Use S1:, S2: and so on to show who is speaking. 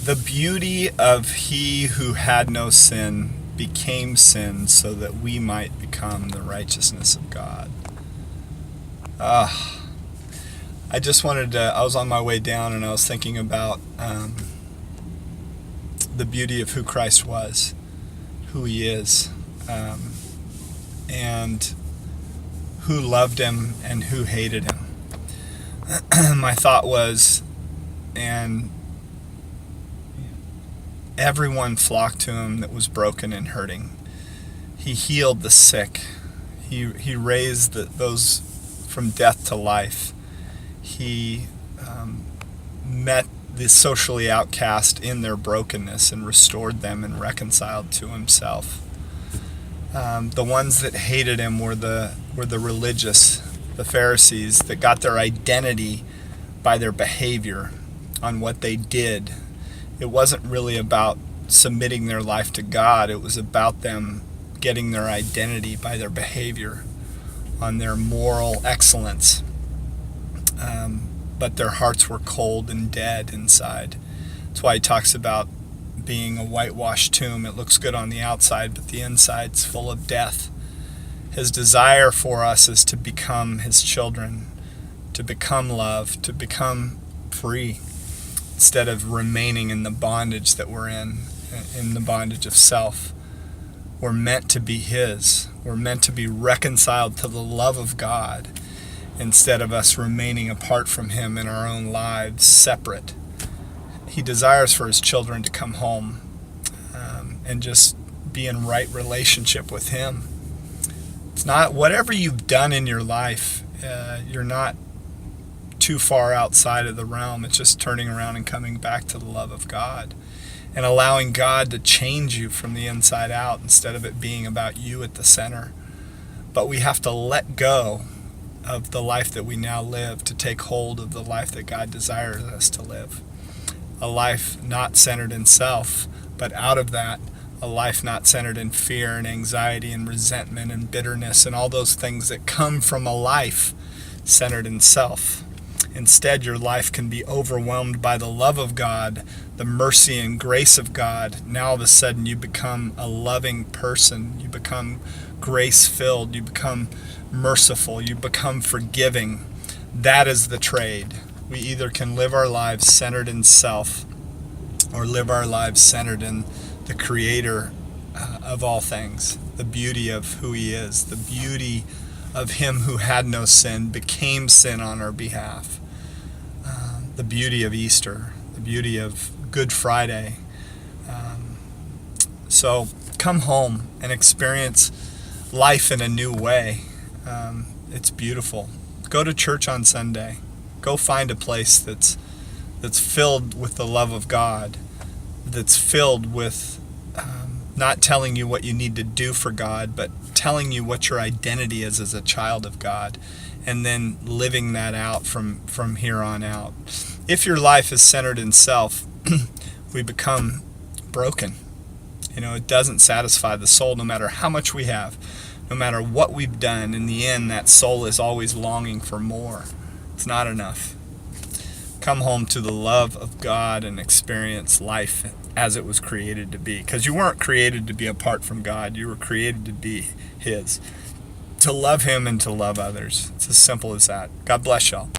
S1: The beauty of he who had no sin became sin so that we might become the righteousness of God. I just wanted to, I was on my way down and I was thinking about the beauty of who Christ was, who he is, and who loved him and who hated him. My thought was, and everyone flocked to him that was broken and hurting. He healed the sick. He raised those from death to life. He met the socially outcast in their brokenness and restored them and reconciled to himself. The ones that hated him were the religious, the Pharisees, that got their identity by their behavior on what they did. It wasn't really about submitting their life to God. It was about them getting their identity by their behavior, on their moral excellence. But their hearts were cold and dead inside. That's why he talks about being a whitewashed tomb. It looks good on the outside, but the inside's full of death. His desire for us is to become his children, to become love, to become free, instead of remaining in the bondage that we're in the bondage of self. We're meant to be his. We're meant to be reconciled to the love of God, instead of us remaining apart from him in our own lives, separate. He desires for his children to come home and just be in right relationship with him. It's not whatever you've done in your life, you're not too far outside of the realm. It's just turning around and coming back to the love of God and allowing God to change you from the inside out instead of it being about you at the center. But we have to let go of the life that we now live to take hold of the life that God desires us to live. A life not centered in self, but out of that, a life not centered in fear and anxiety and resentment and bitterness and all those things that come from a life centered in self. Instead, your life can be overwhelmed by the love of God, the mercy and grace of God. Now all of a sudden you become a loving person. You become grace-filled. You become merciful. You become forgiving. That is the trade. We either can live our lives centered in self or live our lives centered in the Creator of all things, the beauty of who he is, the beauty of him who had no sin became sin on our behalf, the beauty of Easter, the beauty of Good Friday. So come home and experience life in a new way. It's beautiful. Go to church on Sunday. Go find a place that's filled with the love of God, that's filled with not telling you what you need to do for God, but telling you what your identity is as a child of God, and then living that out from here on out. If your life is centered in self, we become broken. It doesn't satisfy the soul no matter how much we have, no matter what we've done. In the end, that soul is always longing for more. It's not enough. Come home to the love of God and experience life as it was created to be. Because you weren't created to be apart from God. You were created to be his. To love him and to love others. It's as simple as that. God bless y'all.